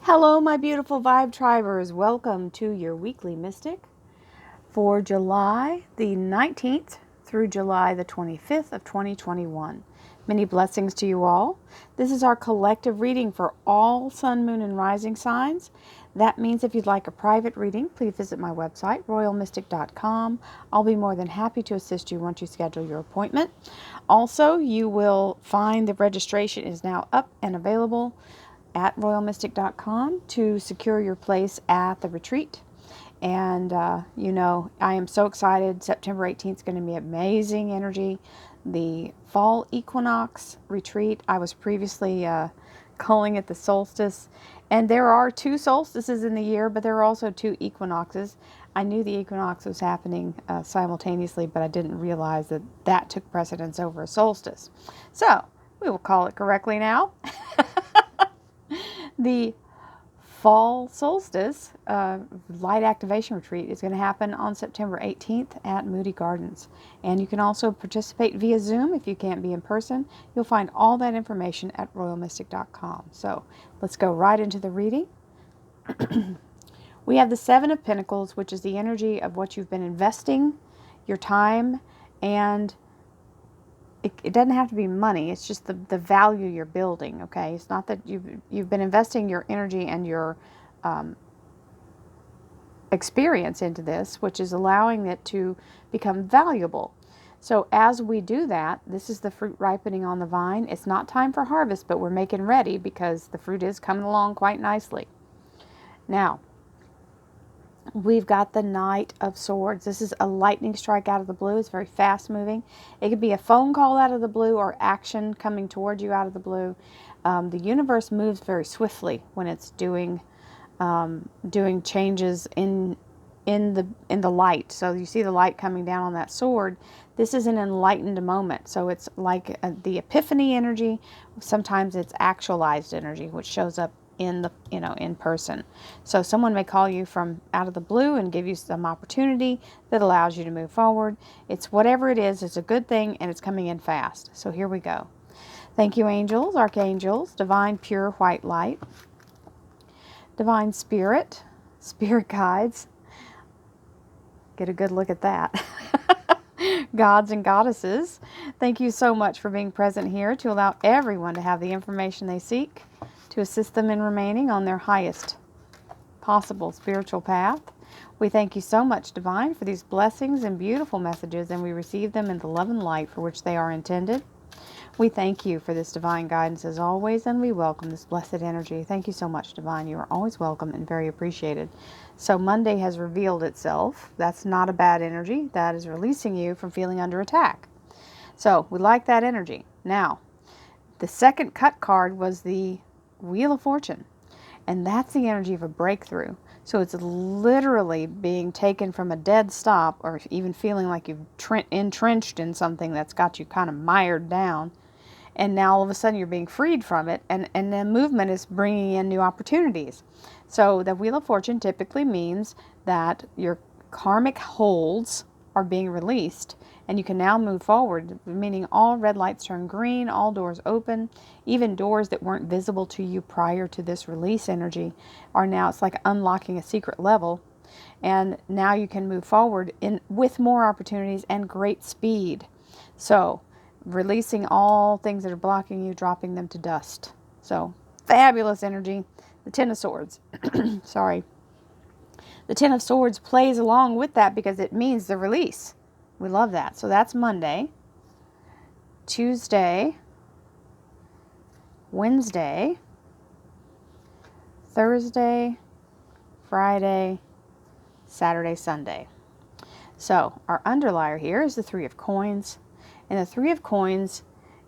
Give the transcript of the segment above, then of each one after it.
Hello, my beautiful Vibe Tribers. Welcome to your weekly Mystic for July the 19th through July the 25th of 2021. Many blessings to you all. This is our collective reading for all Sun, Moon, and Rising signs. That means if you'd like a private reading, please visit my website, royalmystic.com. I'll be more than happy to assist you once you schedule your appointment. Also, you will find the registration is now up and available at royalmystic.com to secure your place at the retreat. And, I am so excited. September 18th is going to be amazing energy. The fall equinox retreat, I was previously calling it the solstice. And there are two solstices in the year, but there are also two equinoxes. I knew the equinox was happening simultaneously, but I didn't realize that that took precedence over a solstice. So, we will call it correctly now. The fall solstice light activation retreat is going to happen on September 18th at Moody Gardens. And you can also participate via Zoom if you can't be in person. You'll find all that information at royalmystic.com. So let's go right into the reading. We have the Seven of Pentacles, which is the energy of what you've been investing, your time, and it doesn't have to be money. It's just the value you're building, okay? It's not that you've been investing your energy and your experience into this, which is allowing it to become valuable. So as we do that, this is the fruit ripening on the vine. It's not time for harvest, but we're making ready because the fruit is coming along quite nicely. Now, we've got the Knight of Swords. This is a lightning strike out of the blue. It's very fast moving. It could be a phone call out of the blue or action coming toward you out of the blue. The universe moves very swiftly when it's doing changes in the light. So you see the light coming down on that sword. This is an enlightened moment. So it's like the epiphany energy. Sometimes it's actualized energy, which shows up in person. So someone may call you from out of the blue and give you some opportunity that allows you to move forward. It's whatever it is, it's a good thing, and it's coming in fast. So here we go. Thank you, angels, archangels, divine pure white light, divine spirit, spirit guides. Get a good look at that. Gods and goddesses, thank you so much for being present here to allow everyone to have the information they seek to assist them in remaining on their highest possible spiritual path. We thank you so much, Divine, for these blessings and beautiful messages, and we receive them in the love and light for which they are intended. We thank you for this divine guidance as always, and we welcome this blessed energy. Thank you so much, Divine. You are always welcome and very appreciated. So Monday has revealed itself. That's not a bad energy. That is releasing you from feeling under attack. So we like that energy. Now, the second cut card was the Wheel of Fortune, and that's the energy of a breakthrough. So it's literally being taken from a dead stop, or even feeling like you've entrenched in something that's got you kind of mired down, and now all of a sudden you're being freed from it, and the movement is bringing in new opportunities. So the Wheel of Fortune typically means that your karmic holds are being released, and you can now move forward, meaning all red lights turn green, all doors open, even doors that weren't visible to you prior to this release energy are now, it's like unlocking a secret level, and now you can move forward with more opportunities and great speed. So, releasing all things that are blocking you, dropping them to dust. So, fabulous energy. The Ten of Swords. Sorry. The Ten of Swords plays along with that because it means the release. We love that. So that's Monday, Tuesday, Wednesday, Thursday, Friday, Saturday, Sunday. So our underlier here is the Three of Coins. And the Three of Coins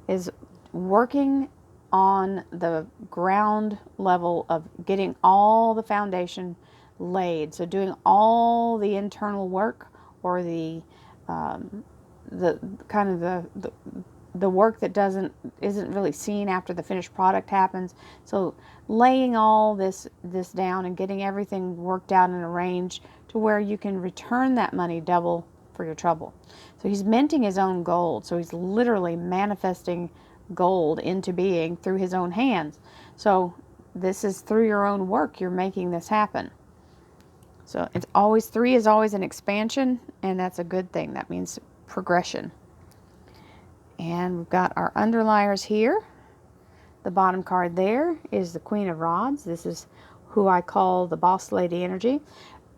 is working on the ground level of getting all the foundation laid. So doing all the internal work, or the work that isn't really seen after the finished product happens. So laying all this down and getting everything worked out and arranged to where you can return that money double for your trouble. So he's minting his own gold. So he's literally manifesting gold into being through his own hands. So this is through your own work you're making this happen. So it's always, 3 is always an expansion, and that's a good thing. That means progression. And we've got our underliers here. The bottom card there is the Queen of Rods. This is who I call the boss lady energy.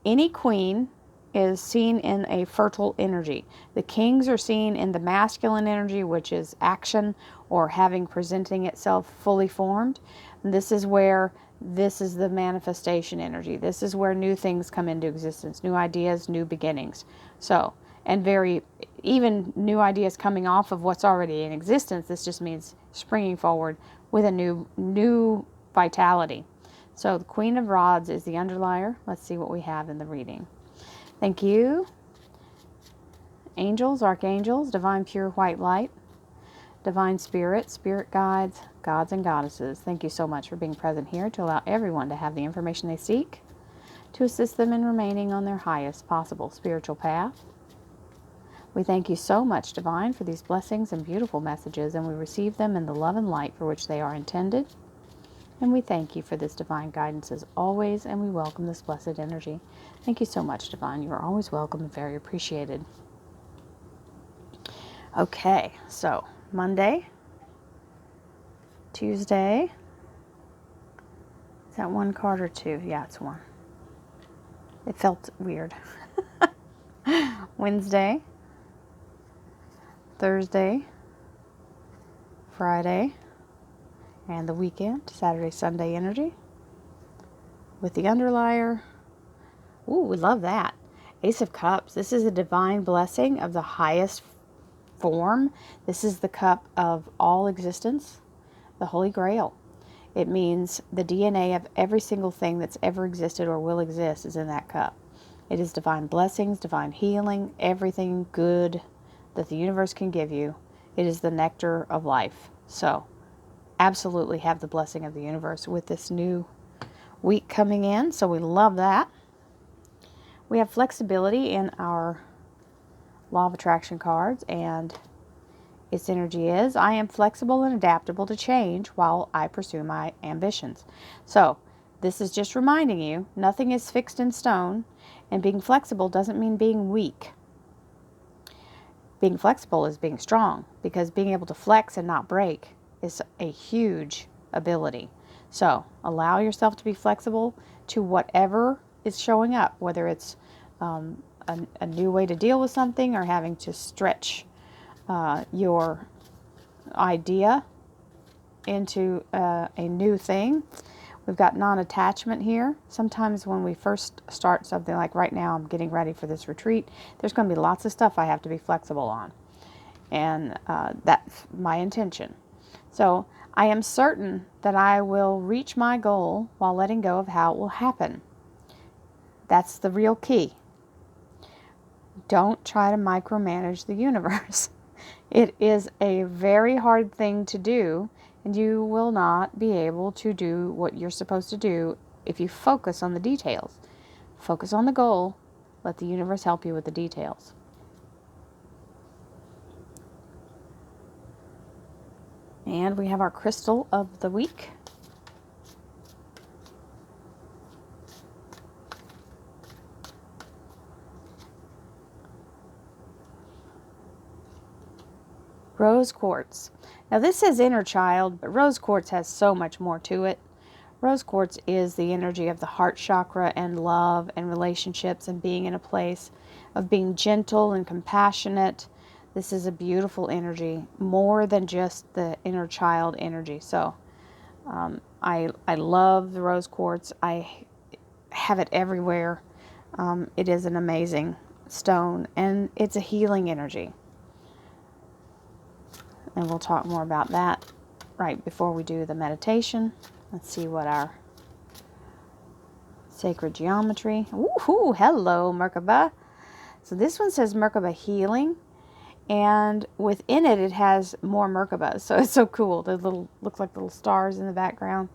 Any queen is seen in a fertile energy. The kings are seen in the masculine energy, which is action or having presenting itself fully formed. And this is the manifestation energy. This is where new things come into existence, new ideas, new beginnings. So, and even new ideas coming off of what's already in existence. This just means springing forward with a new vitality. So the Queen of Rods is the underlier. Let's see what we have in the reading. Thank you. Angels, archangels, divine pure white light, divine spirit, spirit guides, gods and goddesses. Thank you so much for being present here to allow everyone to have the information they seek to assist them in remaining on their highest possible spiritual path. We thank you so much, Divine, for these blessings and beautiful messages, and we receive them in the love and light for which they are intended. And we thank you for this divine guidance as always, and we welcome this blessed energy. Thank you so much, Divine. You are always welcome and very appreciated. Okay, so Monday, Tuesday. Is that 1 card or 2? Yeah, it's 1. It felt weird. Wednesday, Thursday, Friday, and the weekend, Saturday, Sunday energy. With the underlier, ooh, we love that. Ace of Cups. This is a divine blessing of the highest form. This is the cup of all existence, the Holy Grail. It means the DNA of every single thing that's ever existed or will exist is in that cup. It is divine blessings, divine healing, everything good that the universe can give you. It is the nectar of life. So, absolutely have the blessing of the universe with this new week coming in. So we love that. We have flexibility in our Law of Attraction cards, and its energy is, I am flexible and adaptable to change while I pursue my ambitions. So, this is just reminding you, nothing is fixed in stone, and being flexible doesn't mean being weak. Being flexible is being strong, because being able to flex and not break is a huge ability. So, allow yourself to be flexible to whatever is showing up, whether it's a new way to deal with something or having to stretch your idea into a new thing. We've got non-attachment here. Sometimes when we first start something, like right now I'm getting ready for this retreat, there's going to be lots of stuff I have to be flexible on. And that's my intention. So I am certain that I will reach my goal while letting go of how it will happen. That's the real key. Don't try to micromanage the universe. It is a very hard thing to do, and you will not be able to do what you're supposed to do if you focus on the details. Focus on the goal. Let the universe help you with the details. And we have our crystal of the week. Rose quartz. Now this says inner child, but rose quartz has so much more to it. Rose quartz is the energy of the heart chakra and love and relationships and being in a place of being gentle and compassionate. This is a beautiful energy, more than just the inner child energy. So I love the rose quartz. I have it everywhere. It is an amazing stone, and it's a healing energy. And we'll talk more about that right before we do the meditation. Let's see what our sacred geometry. Ooh, hello, Merkaba. So this one says Merkaba healing, and within it, it has more Merkabas. So it's so cool. The little looks like little stars in the background.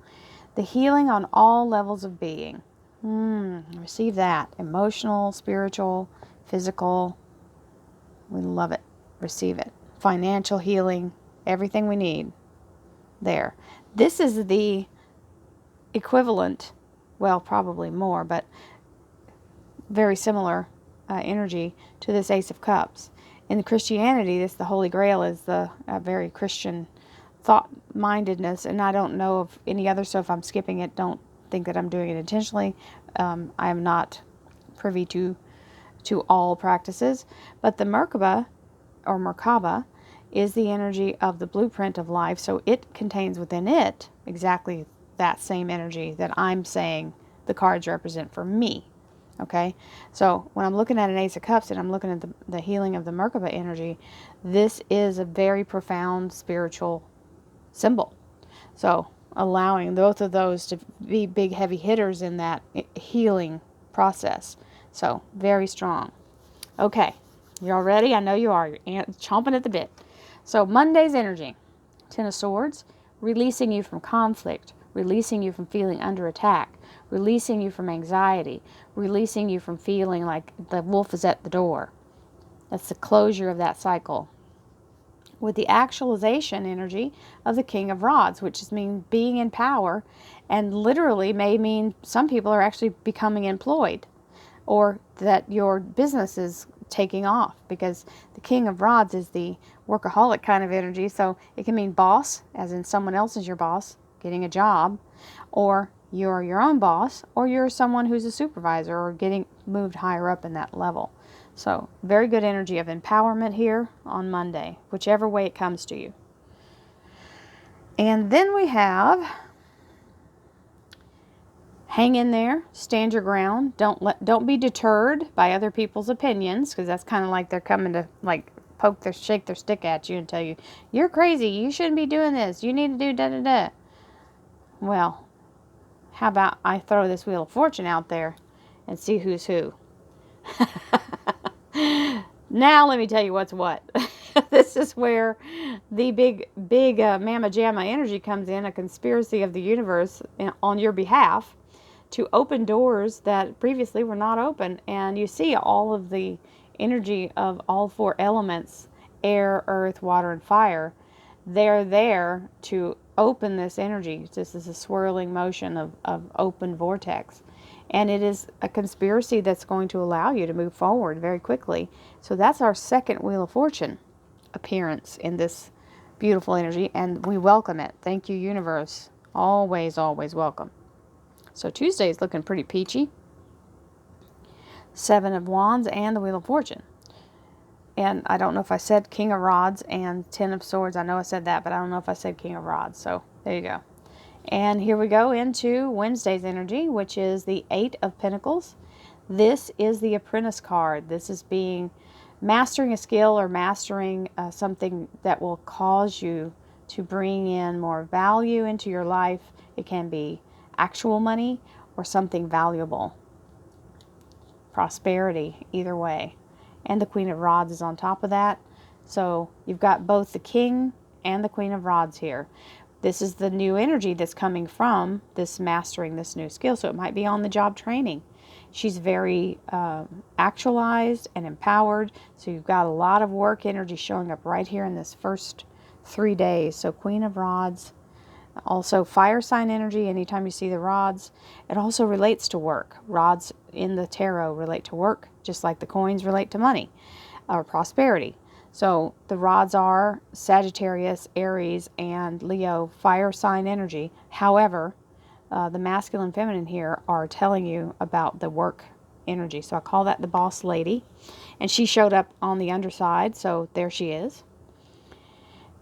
The healing on all levels of being. Receive that. Emotional, spiritual, physical. We love it. Receive it. Financial healing, everything we need there. This is the equivalent, well, probably more, but very similar energy to this Ace of Cups. In Christianity, the Holy Grail is the very Christian thought-mindedness, and I don't know of any other, so if I'm skipping it, don't think that I'm doing it intentionally. I am not privy to all practices, but the Merkaba, or Merkaba, is the energy of the blueprint of life, so it contains within it exactly that same energy that I'm saying the cards represent for me. Okay, so when I'm looking at an Ace of Cups and I'm looking at the healing of the Merkaba energy, this is a very profound spiritual symbol. So allowing both of those to be big heavy hitters in that healing process. So very strong. Okay, y'all ready? I know you are. You're chomping at the bit. So Monday's energy, Ten of Swords, releasing you from conflict, releasing you from feeling under attack, releasing you from anxiety, releasing you from feeling like the wolf is at the door. That's the closure of that cycle. With the actualization energy of the King of Rods, which is being in power, and literally may mean some people are actually becoming employed, or that your business is taking off, because the King of Rods is the workaholic kind of energy. So it can mean boss, as in someone else is your boss, getting a job, or you're your own boss, or you're someone who's a supervisor or getting moved higher up in that level. So very good energy of empowerment here on Monday, whichever way it comes to you. And then we have hang in there, stand your ground. Don't be deterred by other people's opinions, because that's kind of like they're coming to like shake their stick at you and tell you, you're crazy, you shouldn't be doing this, you need to do da da da. Well, how about I throw this Wheel of Fortune out there and see who's who. Now let me tell you what's what. This is where the big mamma jamma energy comes in, a conspiracy of the universe on your behalf to open doors that previously were not open. And you see all of the energy of all four elements, air, earth, water, and fire. They're there to open this energy. This is a swirling motion of open vortex. And it is a conspiracy that's going to allow you to move forward very quickly. So that's our second Wheel of Fortune appearance in this beautiful energy, and we welcome it. Thank you, universe. Always, always welcome. So Tuesday is looking pretty peachy. 7 of Wands and the Wheel of Fortune. And I don't know if I said King of Rods and 10 of Swords. I know I said that, but I don't know if I said King of Rods. So there you go. And here we go into Wednesday's energy, which is the 8 of Pentacles. This is the Apprentice card. This is mastering a skill or mastering something that will cause you to bring in more value into your life. It can be actual money or something valuable. Prosperity, either way. And the Queen of Rods is on top of that. So you've got both the King and the Queen of Rods here. This is the new energy that's coming from this mastering this new skill. So it might be on the job training. She's very actualized and empowered. So you've got a lot of work energy showing up right here in this first 3 days. So Queen of Rods, also fire sign energy. Anytime you see the rods, it also relates to work. Rods in the tarot relate to work, just like the coins relate to money or prosperity. So the rods are Sagittarius, Aries, and Leo, fire sign energy. However, the masculine and feminine here are telling you about the work energy. So I call that the boss lady. And she showed up on the underside, so there she is.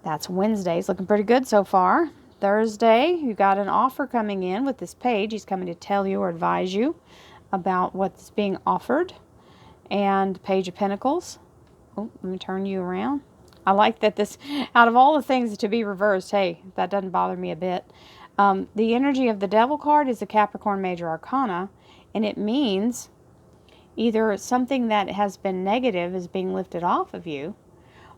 That's Wednesday's looking pretty good so far. Thursday, you got an offer coming in with this page. He's coming to tell you or advise you about what's being offered. And Page of Pentacles. Oh, let me turn you around. I like that this, out of all the things to be reversed, hey, that doesn't bother me a bit. The energy of the Devil card is a Capricorn Major Arcana, and it means either something that has been negative is being lifted off of you,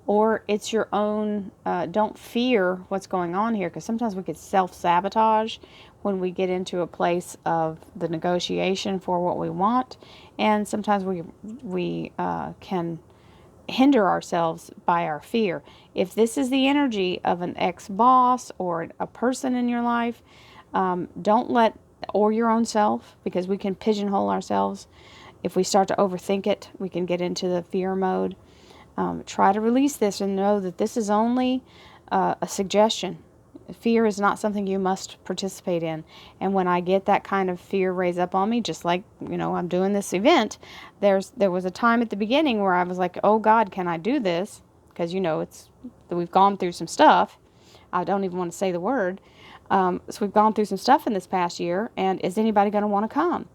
or it's your own, don't fear what's going on here, because sometimes we could self-sabotage when we get into a place of the negotiation for what we want, and sometimes we can hinder ourselves by our fear. If this is the energy of an ex-boss or a person in your life, don't let or your own self, because we can pigeonhole ourselves. If we start to overthink it, we can get into the fear mode. Try to release this and know that this is only a suggestion. Fear is not something you must participate in. And when I get that kind of fear raise up on me, just like, I'm doing this event, there was a time at the beginning where I was like, oh God, can I do this? Because, we've gone through some stuff. I don't even want to say the word. So we've gone through some stuff in this past year, and is anybody going to want to come?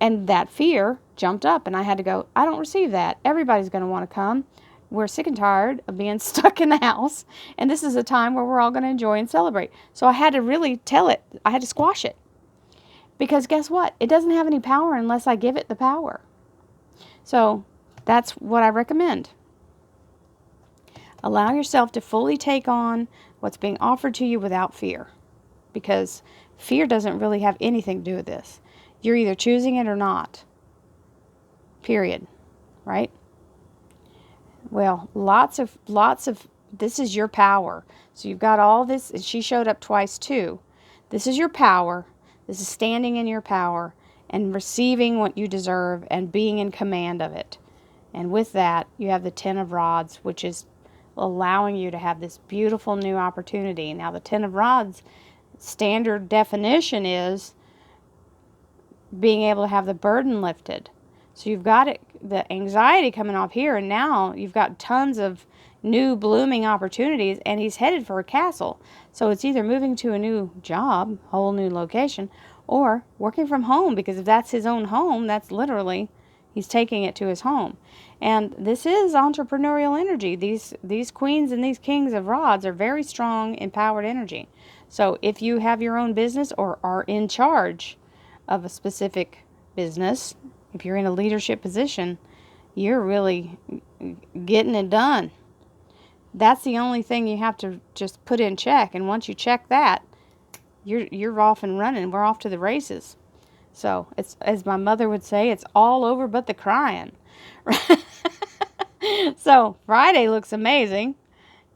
And that fear jumped up, and I had to go, I don't receive that. Everybody's going to want to come. We're sick and tired of being stuck in the house, and this is a time where we're all going to enjoy and celebrate. So I had to really tell it. I had to squash it. Because guess what? It doesn't have any power unless I give it the power. So that's what I recommend. Allow yourself to fully take on what's being offered to you without fear. Because fear doesn't really have anything to do with this. You're either choosing it or not. Period. Right? Well, lots of, this is your power. So you've got all this, and she showed up twice too. This is your power. This is standing in your power and receiving what you deserve and being in command of it. And with that, you have the Ten of Rods, which is allowing you to have this beautiful new opportunity. Now, the Ten of Rods standard definition is being able to have the burden lifted. So you've got it, the anxiety coming off here, and now you've got tons of new blooming opportunities, and he's headed for a castle. So it's either moving to a new job, whole new location, or working from home, because if that's his own home, that's literally, he's taking it to his home. And this is entrepreneurial energy. These queens and these kings of rods are very strong, empowered energy. So if you have your own business or are in charge of a specific business, if you're in a leadership position, you're really getting it done. That's the only thing you have to just put in check. And once you check that, you're off and running. We're off to the races. So it's, as my mother would say, it's all over but the crying. So Friday looks amazing.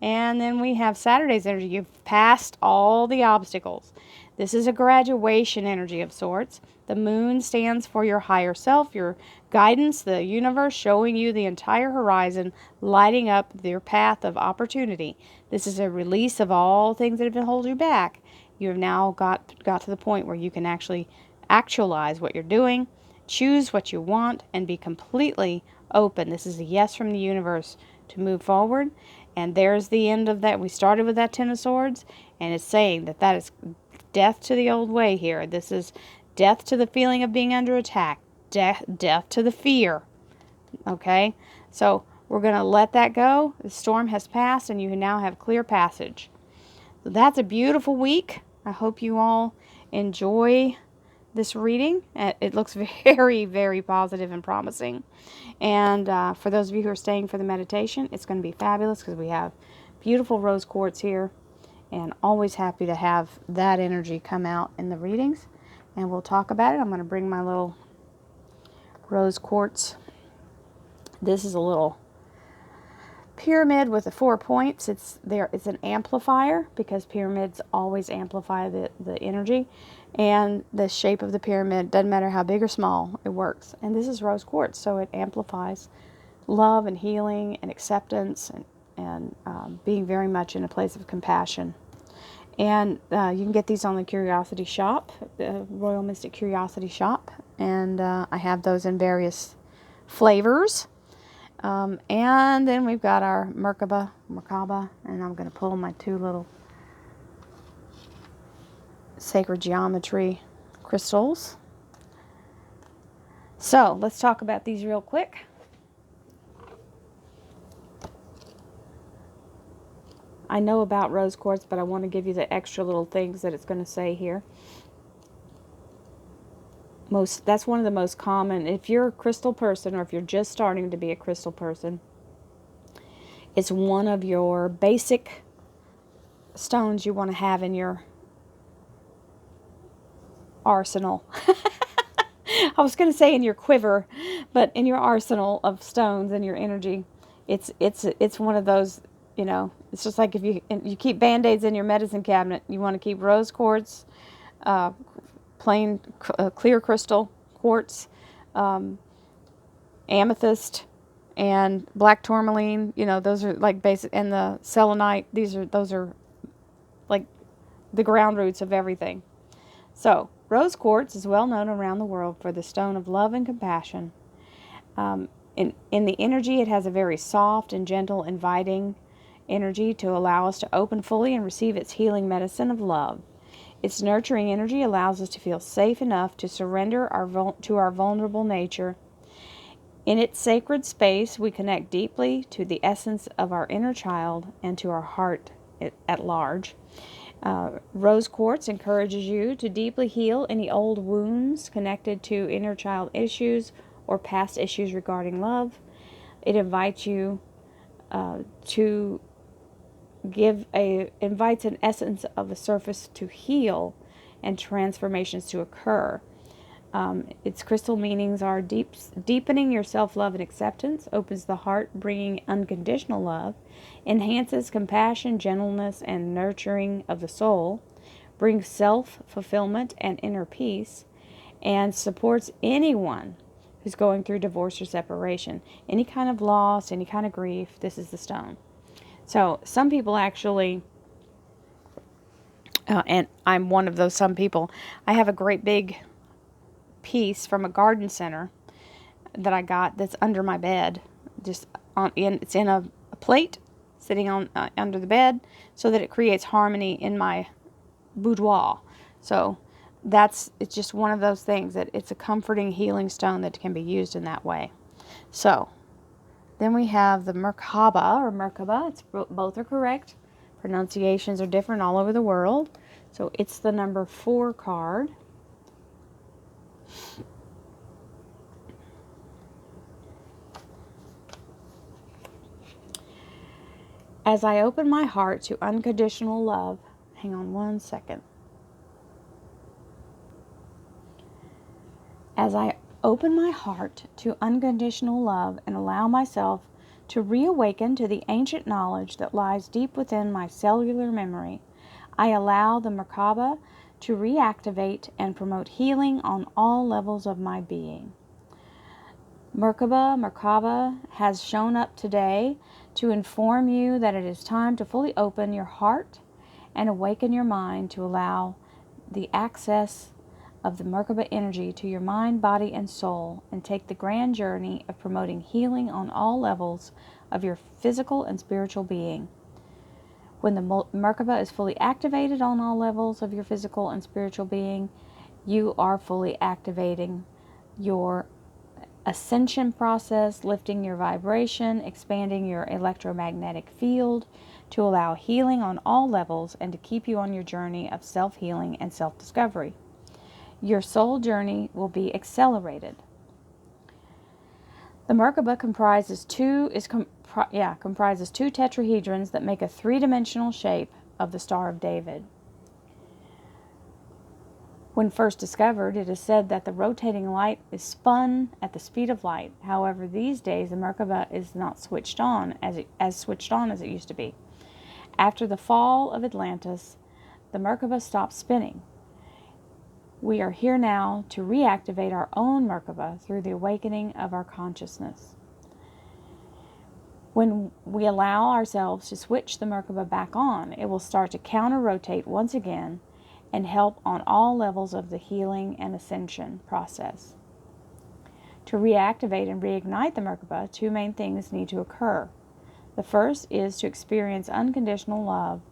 And then we have Saturday's energy. You've passed all the obstacles. This is a graduation energy of sorts. The moon stands for your higher self, your guidance, the universe showing you the entire horizon, lighting up your path of opportunity. This is a release of all things that have been holding you back. You have now got to the point where you can actually actualize what you're doing, choose what you want, and be completely open. This is a yes from the universe to move forward. And there's the end of that. We started with that Ten of Swords, and it's saying that that is death to the old way here. This is death to the feeling of being under attack. Death to the fear. Okay? So we're going to let that go. The storm has passed, and you now have clear passage. So that's a beautiful week. I hope you all enjoy this reading. It looks very, very positive and promising. And for those of you who are staying for the meditation, it's going to be fabulous because we have beautiful rose quartz here. And always happy to have that energy come out in the readings. And we'll talk about it. I'm going to bring my little rose quartz. This is a little pyramid with the 4 points. It's an amplifier because pyramids always amplify the energy. And the shape of the pyramid, doesn't matter how big or small, it works. And this is rose quartz, so it amplifies love and healing and acceptance and being very much in a place of compassion. And you can get these on the Curiosity Shop, the Royal Mystic Curiosity Shop. And I have those in various flavors. And then we've got our Merkaba, and I'm going to pull my two little sacred geometry crystals. So let's talk about these real quick. I know about rose quartz, but I want to give you the extra little things that it's going to say here. That's one of the most common. If you're a crystal person, or if you're just starting to be a crystal person, it's one of your basic stones you want to have in your arsenal. I was going to say in your quiver, but in your arsenal of stones and your energy. It's one of those, it's just like if you keep Band-Aids in your medicine cabinet, you want to keep rose quartz, plain clear crystal, quartz, amethyst, and black tourmaline. You know, those are like basic, and the selenite. Those are like the ground roots of everything. So, rose quartz is well known around the world for the stone of love and compassion. In the energy, it has a very soft and gentle, inviting energy to allow us to open fully and receive its healing medicine of love. Its nurturing energy allows us to feel safe enough to surrender to our vulnerable nature. In its sacred space, we connect deeply to the essence of our inner child and to our heart at large. Rose quartz encourages you to deeply heal any old wounds connected to inner child issues or past issues regarding love. It invites you to invites an essence of a surface to heal and transformations to occur. Its crystal meanings are deepening your self-love and acceptance, opens the heart, bringing unconditional love, enhances compassion, gentleness, and nurturing of the soul, brings self-fulfillment and inner peace, and supports anyone who's going through divorce or separation. Any kind of loss, any kind of grief, this is the stone. So some people actually, and I'm one of those some people, I have a great big piece from a garden center that I got that's under my bed. It's in a plate sitting on under the bed so that it creates harmony in my boudoir. So it's just one of those things that it's a comforting, healing stone that can be used in that way. So then we have the Merkaba or Merkaba. Both are correct. Pronunciations are different all over the world. So it's the number 4 card. As I open my heart to unconditional love, hang on one second. As I open my heart to unconditional love and allow myself to reawaken to the ancient knowledge that lies deep within my cellular memory, I allow the Merkaba to reactivate and promote healing on all levels of my being. Merkaba has shown up today to inform you that it is time to fully open your heart and awaken your mind to allow the access of the Merkaba energy to your mind, body, and soul, and take the grand journey of promoting healing on all levels of your physical and spiritual being. When the Merkaba is fully activated on all levels of your physical and spiritual being, you are fully activating your ascension process, lifting your vibration, expanding your electromagnetic field to allow healing on all levels and to keep you on your journey of self-healing and self-discovery. Your soul journey will be accelerated. The Merkaba comprises two tetrahedrons that make a 3-dimensional shape of the Star of David. When first discovered, it is said that the rotating light is spun at the speed of light. However, these days the Merkaba is not switched on as it used to be. After the fall of Atlantis, the Merkaba stopped spinning. We are here now to reactivate our own Merkaba through the awakening of our consciousness. When we allow ourselves to switch the Merkaba back on, it will start to counter-rotate once again and help on all levels of the healing and ascension process. To reactivate and reignite the Merkaba, 2 main things need to occur. The first is to experience unconditional love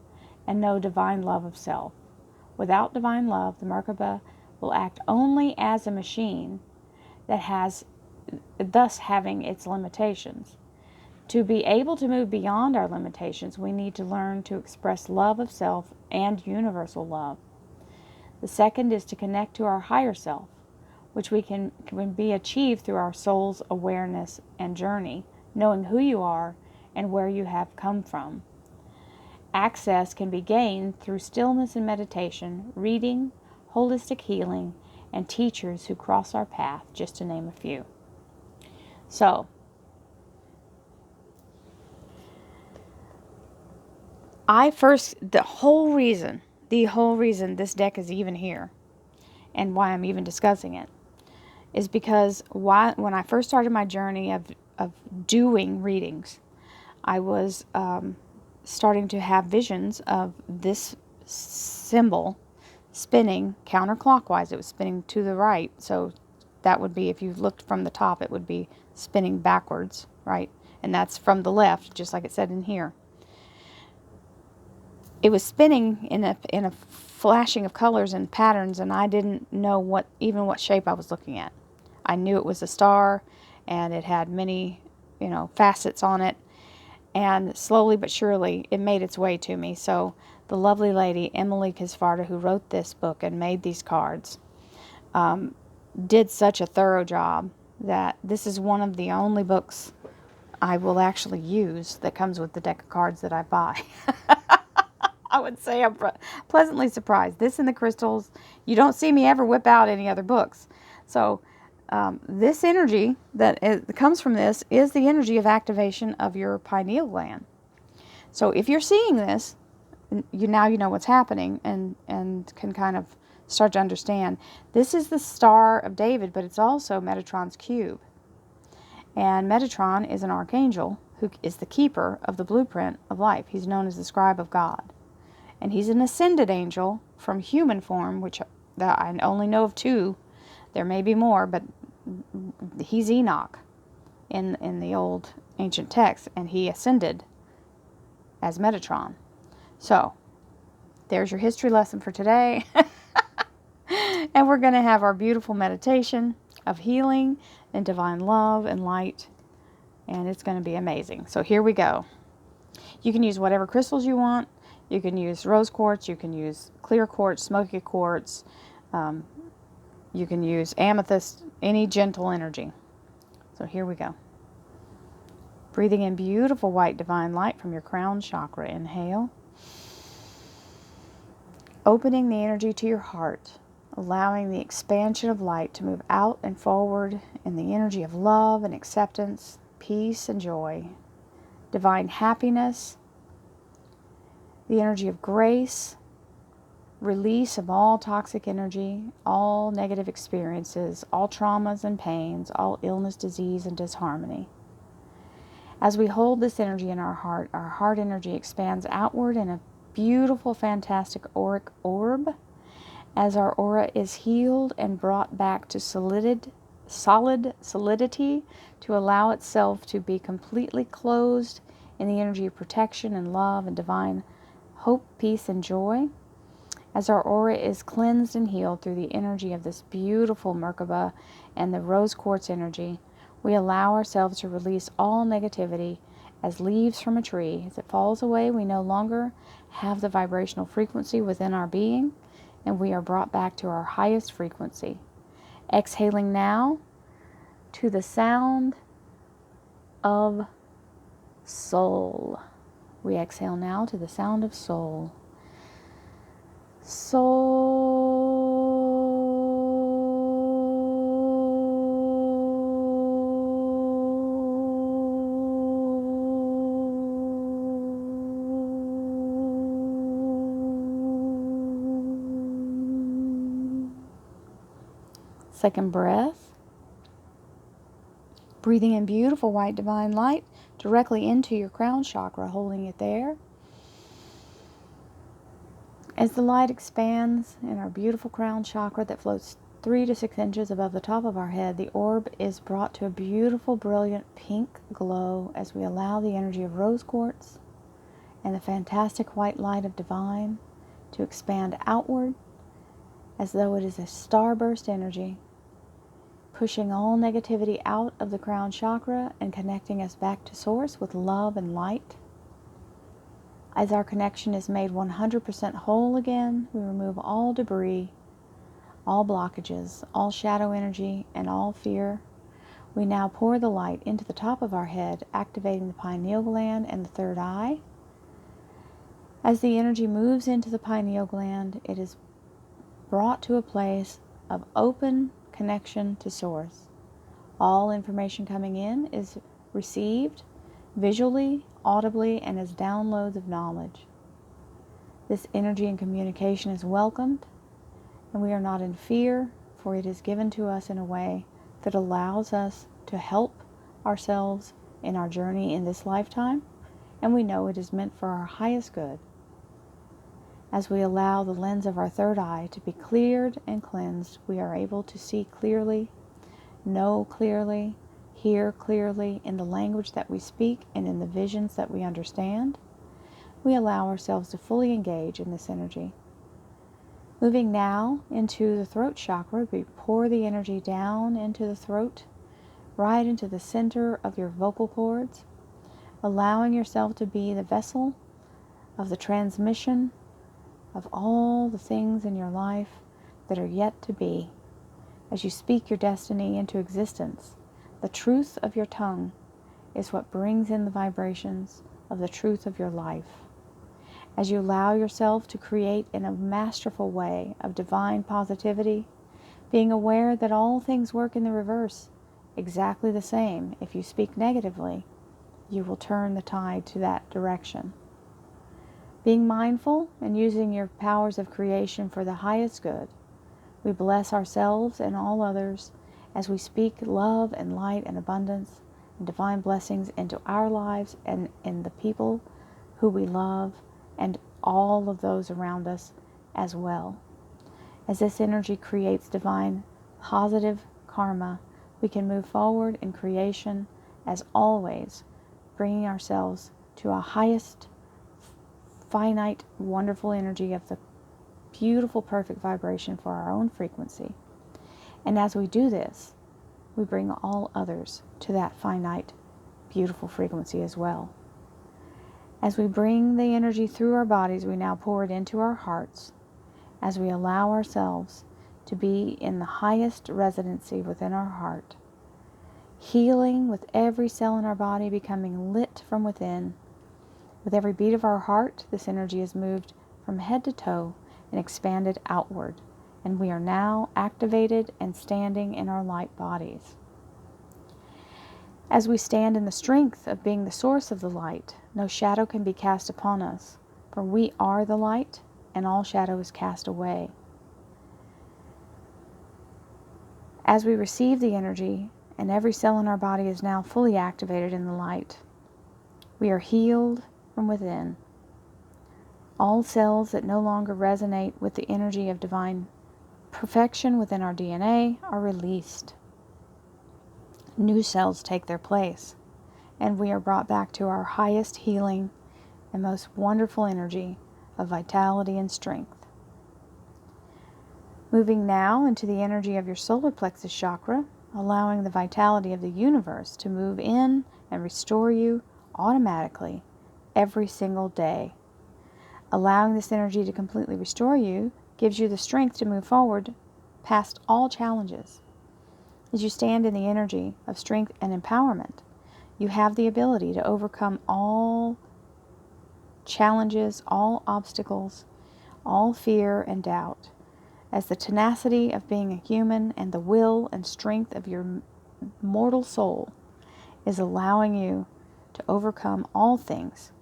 and know divine love of self. Without divine love, the Merkaba will act only as a machine that has, thus having its limitations. To be able to move beyond our limitations, we need to learn to express love of self and universal love. The second is to connect to our higher self, which can be achieved through our soul's awareness and journey, knowing who you are and where you have come from. Access can be gained through stillness and meditation, reading, holistic healing, and teachers who cross our path, just to name a few. So, the whole reason this deck is even here and why I'm even discussing it, is because when I first started my journey of doing readings, I was starting to have visions of this symbol spinning counterclockwise. It was spinning to the right, so that would be, if you looked from the top, it would be spinning backwards, right? And that's from the left, just like it said in here. It was spinning in a flashing of colors and patterns, and I didn't know what shape I was looking at. I knew it was a star, and it had many, facets on it. And slowly but surely, it made its way to me. So the lovely lady, Emily Kisvarda, who wrote this book and made these cards, did such a thorough job that this is one of the only books I will actually use that comes with the deck of cards that I buy. I would say I'm pleasantly surprised. This and the crystals, you don't see me ever whip out any other books. So this energy that comes from this is the energy of activation of your pineal gland. So if you're seeing this, now you know what's happening and can kind of start to understand. This is the Star of David, but it's also Metatron's cube. And Metatron is an archangel who is the keeper of the blueprint of life. He's known as the scribe of God. And he's an ascended angel from human form, which I only know of two. There may be more, but he's Enoch in the old ancient text, and he ascended as Metatron. So, there's your history lesson for today. And we're going to have our beautiful meditation of healing and divine love and light, and it's going to be amazing. So here we go. You can use whatever crystals you want. You can use rose quartz, you can use clear quartz, smoky quartz, you can use amethyst, any gentle energy. So here we go. Breathing in beautiful white divine light from your crown chakra. Inhale. Opening the energy to your heart, allowing the expansion of light to move out and forward in the energy of love and acceptance, peace and joy, divine happiness, the energy of grace, release of all toxic energy, all negative experiences, all traumas and pains, all illness, disease, and disharmony. As we hold this energy in our heart energy expands outward in a beautiful, fantastic auric orb. As our aura is healed and brought back to solid solidity to allow itself to be completely closed in the energy of protection and love and divine hope, peace, and joy. As our aura is cleansed and healed through the energy of this beautiful Merkaba and the rose quartz energy, we allow ourselves to release all negativity as leaves from a tree. As it falls away, we no longer have the vibrational frequency within our being, and we are brought back to our highest frequency. Exhaling now to the sound of soul. We exhale now to the sound of soul. Second breath. Breathing in beautiful white divine light directly into your crown chakra, holding it there. As the light expands in our beautiful crown chakra that floats 3 to 6 inches above the top of our head, the orb is brought to a beautiful, brilliant pink glow as we allow the energy of rose quartz and the fantastic white light of divine to expand outward as though it is a starburst energy, pushing all negativity out of the crown chakra and connecting us back to source with love and light. As our connection is made 100% whole again, we remove all debris, all blockages, all shadow energy, and all fear. We now pour the light into the top of our head, activating the pineal gland and the third eye. As the energy moves into the pineal gland, it is brought to a place of open connection to source. All information coming in is received visually, audibly, and as downloads of knowledge. This energy and communication is welcomed And we are not in fear, for it is given to us in a way that allows us to help ourselves in our journey in this lifetime, and we know it is meant for our highest good. As we allow the lens of our third eye to be cleared and cleansed, we are able to see clearly, know clearly, hear clearly in the language that we speak and in the visions that we understand. We allow ourselves to fully engage in this energy. Moving now into the throat chakra, we pour the energy down into the throat, right into the center of your vocal cords, allowing yourself to be the vessel of the transmission of all the things in your life that are yet to be. As you speak your destiny into existence, the truth of your tongue is what brings in the vibrations of the truth of your life. As you allow yourself to create in a masterful way of divine positivity, being aware that all things work in the reverse, exactly the same. If you speak negatively, you will turn the tide to that direction. Being mindful and using your powers of creation for the highest good, we bless ourselves and all others as we speak love and light and abundance and divine blessings into our lives and in the people who we love and all of those around us as well. As this energy creates divine positive karma, we can move forward in creation as always, bringing ourselves to a highest finite, wonderful energy of the beautiful, perfect vibration for our own frequency. And as we do this, we bring all others to that finite, beautiful frequency as well. As we bring the energy through our bodies, we now pour it into our hearts as we allow ourselves to be in the highest residency within our heart, healing with every cell in our body becoming lit from within. With every beat of our heart, this energy is moved from head to toe and expanded outward, and we are now activated and standing in our light bodies. As we stand in the strength of being the source of the light, no shadow can be cast upon us, for we are the light, and all shadow is cast away. As we receive the energy, and every cell in our body is now fully activated in the light, we are healed from within. All cells that no longer resonate with the energy of divine perfection within our DNA are released. New cells take their place, and we are brought back to our highest healing and most wonderful energy of vitality and strength. Moving now into the energy of your solar plexus chakra, allowing the vitality of the universe to move in and restore you automatically every single day. Allowing this energy to completely restore you gives you the strength to move forward past all challenges. As you stand in the energy of strength and empowerment, you have the ability to overcome all challenges, all obstacles, all fear and doubt, as the tenacity of being a human and the will and strength of your mortal soul is allowing you to overcome all things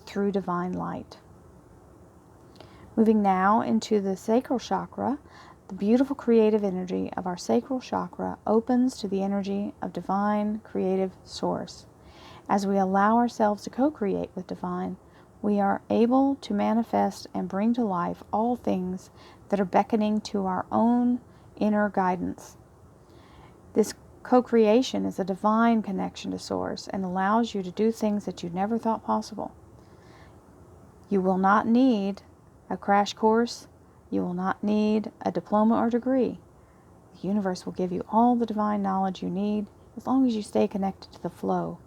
through divine light. Moving now into the sacral chakra, the beautiful creative energy of our sacral chakra opens to the energy of divine creative source. As we allow ourselves to co-create with divine, we are able to manifest and bring to life all things that are beckoning to our own inner guidance. This co-creation is a divine connection to source and allows you to do things that you never thought possible. You will not need a crash course. You will not need a diploma or degree. The universe will give you all the divine knowledge you need as long as you stay connected to the flow.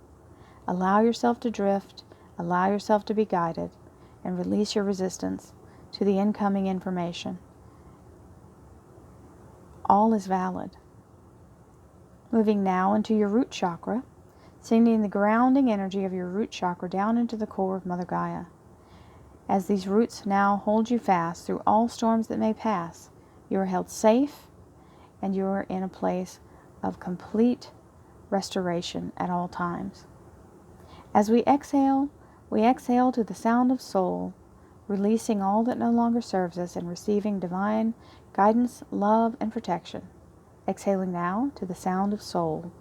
Allow yourself to drift, allow yourself to be guided, and release your resistance to the incoming information. All is valid. Moving now into your root chakra, sending the grounding energy of your root chakra down into the core of Mother Gaia. As these roots now hold you fast through all storms that may pass, you are held safe and you are in a place of complete restoration at all times. As we exhale to the sound of soul, releasing all that no longer serves us and receiving divine guidance, love, and protection. Exhaling now to the sound of soul.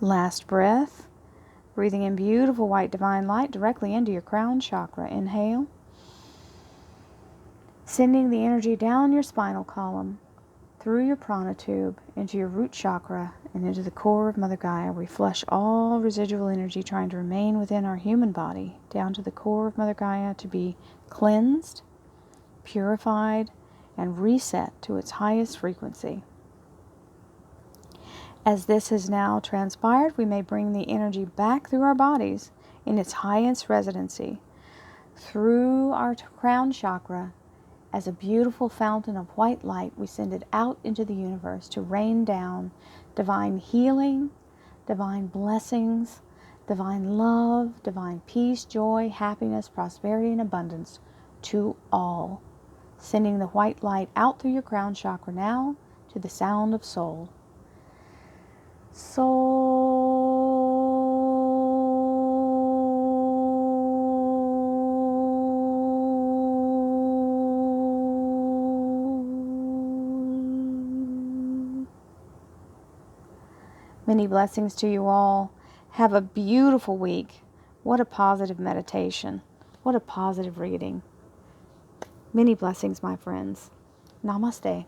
Last breath, breathing in beautiful white divine light directly into your crown chakra. Inhale, sending the energy down your spinal column, through your prana tube, into your root chakra, and into the core of Mother Gaia. We flush all residual energy trying to remain within our human body, down to the core of Mother Gaia to be cleansed, purified, and reset to its highest frequency. As this has now transpired, we may bring the energy back through our bodies in its highest residency, through our crown chakra. As a beautiful fountain of white light, we send it out into the universe to rain down divine healing, divine blessings, divine love, divine peace, joy, happiness, prosperity, and abundance to all. Sending the white light out through your crown chakra now to the sound of soul. Many blessings to you all. Have a beautiful week. What a positive meditation. What a positive reading. Many blessings, my friends. Namaste.